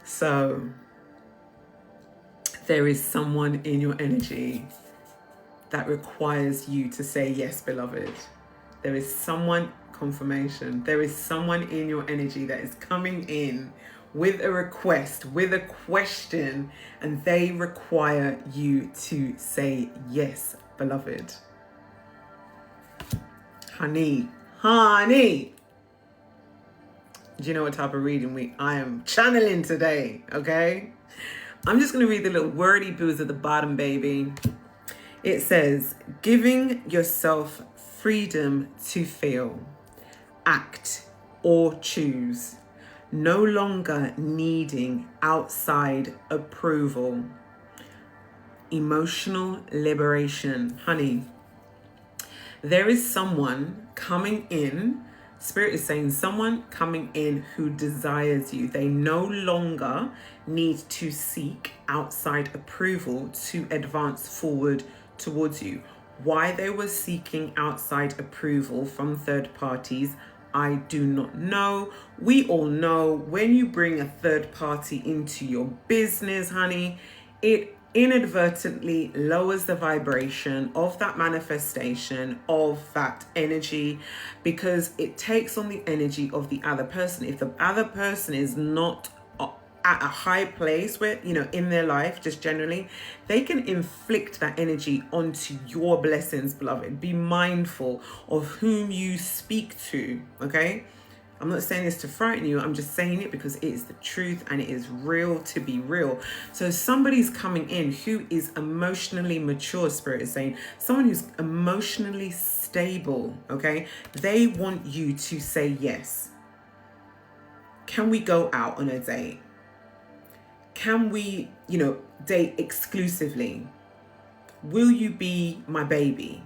So there is someone in your energy that requires you to say yes, beloved. There is someone, confirmation, there is someone in your energy that is coming in with a request, with a question, and they require you to say yes, beloved. Honey, honey. Do you know what type of reading I am channeling today, okay? I'm just going to read the little wordy boos at the bottom, baby. It says, giving yourself freedom to feel, act, or choose. No longer needing outside approval. Emotional liberation. Honey, there is someone coming in. Spirit is saying someone coming in who desires you. They no longer need to seek outside approval to advance forward towards you. Why they were seeking outside approval from third parties, I do not know. We all know when you bring a third party into your business, honey, it inadvertently lowers the vibration of that manifestation, of that energy, because it takes on the energy of the other person. If the other person is not at a high place where, in their life, just generally, they can inflict that energy onto your blessings, beloved. Be mindful of whom you speak to, okay? I'm not saying this to frighten you. I'm just saying it because it is the truth and it is real to be real. So somebody's coming in who is emotionally mature, Spirit is saying. Someone who's emotionally stable, okay? They want you to say yes. Can we go out on a date? Can we, date exclusively? Will you be my baby?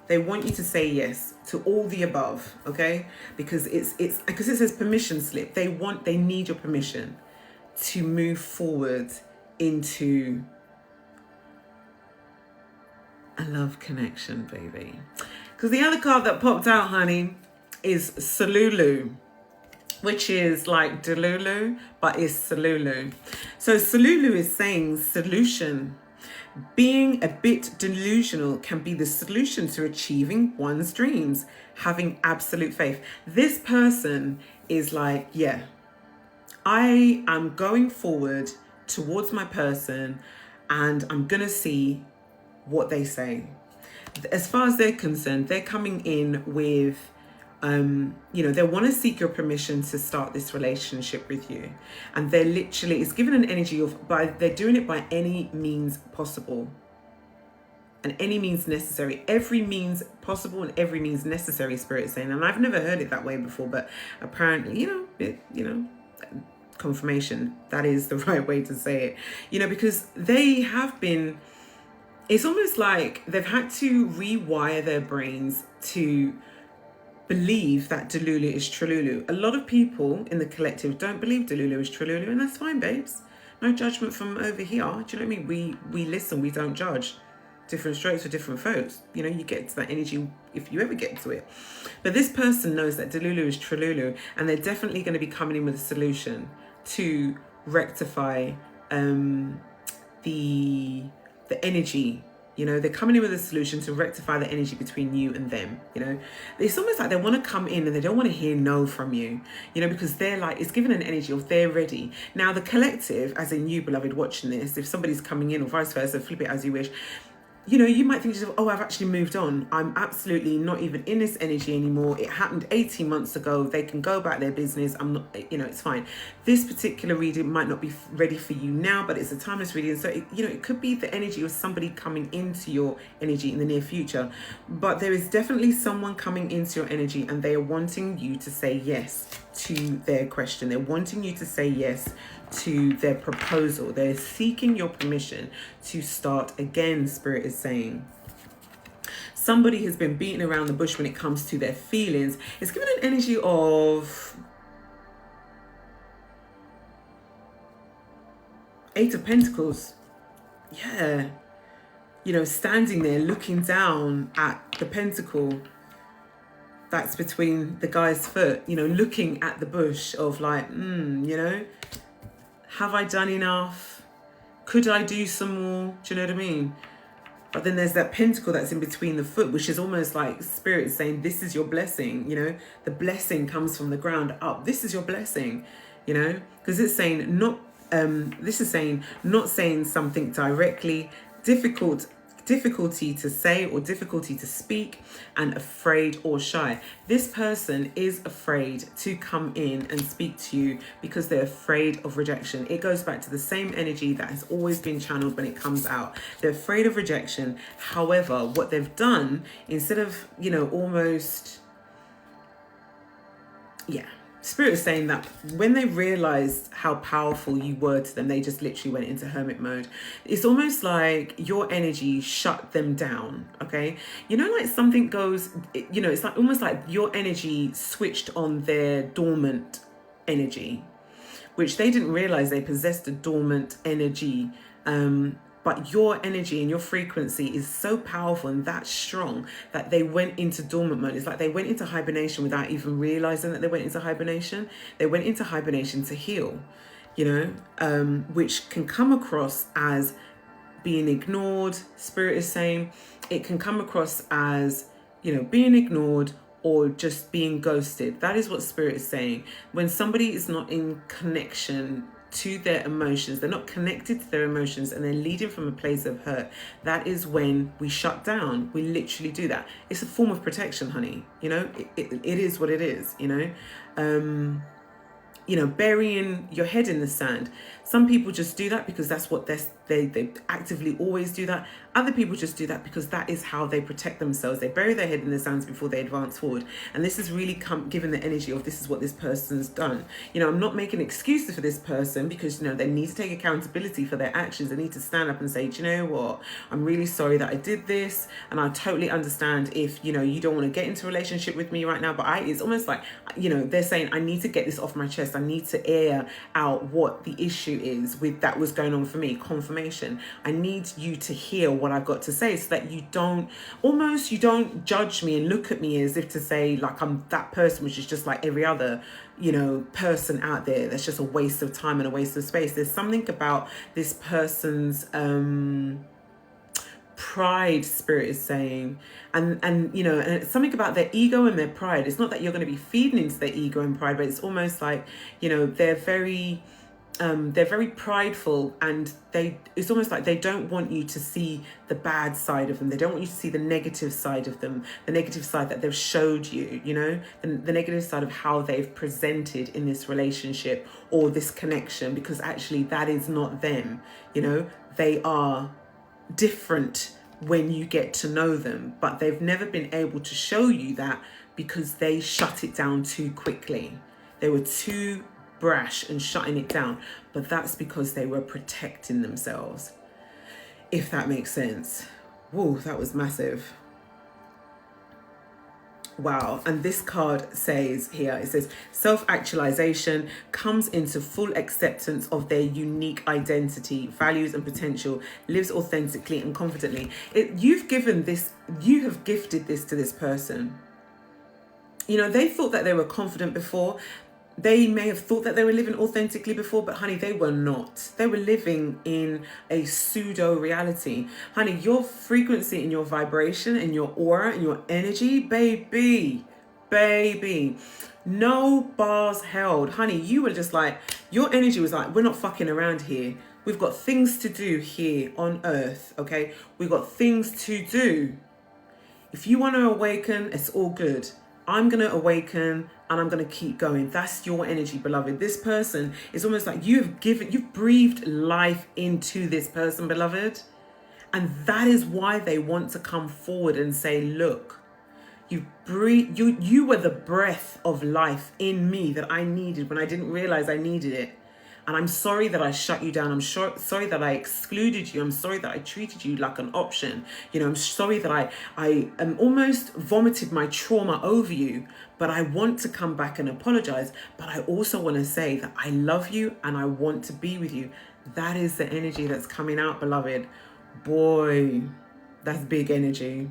They want you to say yes to all the above, okay? Because because it says permission slip. They need your permission to move forward into a love connection, baby. Because the other card that popped out, honey, is Salulu, which is like Delulu, but it's Salulu. So Salulu is saying solution. Being a bit delusional can be the solution to achieving one's dreams. Having absolute faith. This person is like, yeah, I am going forward towards my person and I'm going to see what they say. As far as they're concerned, they're coming in with they want to seek your permission to start this relationship with you, and they're literally, it's given an energy of, they're doing it by any means possible and any means necessary. Every means possible and every means necessary, Spirit is saying. And I've never heard it that way before, but apparently, confirmation, that is the right way to say it, because they have been, it's almost like they've had to rewire their brains to believe that Delulu is Trululu. A lot of people in the collective don't believe Delulu is Trululu, and that's fine, babes. No judgment from over here. Do you know what I mean? We listen, we don't judge. Different strokes for different folks. You get to that energy if you ever get to it. But this person knows that Delulu is Trululu, and they're definitely going to be coming in with a solution to rectify the energy. They're coming in with a solution to rectify the energy between you and them. It's almost like they want to come in and they don't want to hear no from you, because they're like, it's given an energy of they're ready. Now, the collective, as in you, beloved, watching this, if somebody's coming in or vice versa, flip it as you wish. You might think to yourself, oh, I've actually moved on. I'm absolutely not even in this energy anymore. It happened 18 months ago. They can go about their business. I'm not, it's fine. This particular reading might not be ready for you now, but it's a timeless reading. So, it could be the energy of somebody coming into your energy in the near future. But there is definitely someone coming into your energy and they are wanting you to say yes to their question. They're wanting you to say yes to their proposal. They're seeking your permission to start again, Spirit is saying. Somebody has been beating around the bush when it comes to their feelings. It's given an energy of Eight of Pentacles. Yeah. Standing there looking down at the pentacle. that's between the guy's foot, you know, looking at the bush of like, you know, have I done enough? Could I do some more? Do you know what I mean? But then there's that pentacle that's in between the foot, which is almost like spirit saying, this is your blessing, you know, the blessing comes from the ground up. This is your blessing, you know, because it's saying this is saying not saying something directly, difficulty to say or difficulty to speak, and afraid or shy. This person is afraid to come in and speak to you because they're afraid of rejection. It goes back to the same energy that has always been channeled when it comes out. They're afraid of rejection. However, what they've done, instead of, you know, almost, Spirit is saying that when they realized how powerful you were to them, they just literally went into hermit mode. It's almost like your energy shut them down, okay? You know, like something goes, you know, it's like almost like your energy switched on their dormant energy, which they didn't realize they possessed a dormant energy. But your energy and your frequency is so powerful and that strong that they went into dormant mode. It's like they went into hibernation without even realizing that they went into hibernation. They went into hibernation to heal, you know, which can come across as being ignored. Spirit is saying it can come across as, you know, being ignored or just being ghosted. That is what Spirit is saying. When somebody is not in connection to their emotions, they're not connected to their emotions, and they're leading from a place of hurt, that is when we shut down. We literally do that. It's a form of protection, honey. You know, it is what it is, you know. You know, burying your head in the sand. Some people just do that because that's what they actively always do that. Other people just do that because that is how they protect themselves. They bury their head in the sands before they advance forward. And this is really given the energy of this is what this person's done. You know, I'm not making excuses for this person because, you know, they need to take accountability for their actions. They need to stand up and say, do you know what? I'm really sorry that I did this. And I totally understand if, you know, you don't want to get into a relationship with me right now. But it's almost like, you know, they're saying, I need to get this off my chest. I need to air out what the issue is with that was going on for me. Confirmation. I need you to hear what I've got to say so that you don't judge me and look at me as if to say like I'm that person, which is just like every other, you know, person out there. That's just a waste of time and a waste of space. There's something about this person's pride, Spirit is saying, and you know, and it's something about their ego and their pride. It's not that you're going to be feeding into their ego and pride, but it's almost like, you know, they're very prideful, and it's almost like they don't want you to see the bad side of them. They don't want you to see the negative side of them, the negative side that they've showed you, you know, the negative side of how they've presented in this relationship or this connection, because actually that is not them. You know, they are different when you get to know them, but they've never been able to show you that because they shut it down too quickly. They were too brash and shutting it down, but that's because they were protecting themselves, if that makes sense. Whoa, that was massive. Wow. And this card says here, it says self-actualization comes into full acceptance of their unique identity, values and potential, lives authentically and confidently. You have gifted this to this person. You know, they thought that they were confident before. They may have thought that they were living authentically before, but honey, they were not. They were living in a pseudo reality. Honey, your frequency and your vibration and your aura and your energy, baby, no bars held. Honey, you were just like, your energy was like, we're not fucking around here. We've got things to do here on earth, okay? We've got things to do. If you want to awaken, it's all good. I'm going to awaken and I'm going to keep going. That's your energy, beloved. This person is almost like you've breathed life into this person, beloved. And that is why they want to come forward and say, look, you were the breath of life in me that I needed when I didn't realize I needed it. And I'm sorry that I shut you down. I'm sorry that I excluded you. I'm sorry that I treated you like an option. You know, I'm sorry that I almost vomited my trauma over you. But I want to come back and apologize. But I also want to say that I love you and I want to be with you. That is the energy that's coming out, beloved. Boy, that's big energy.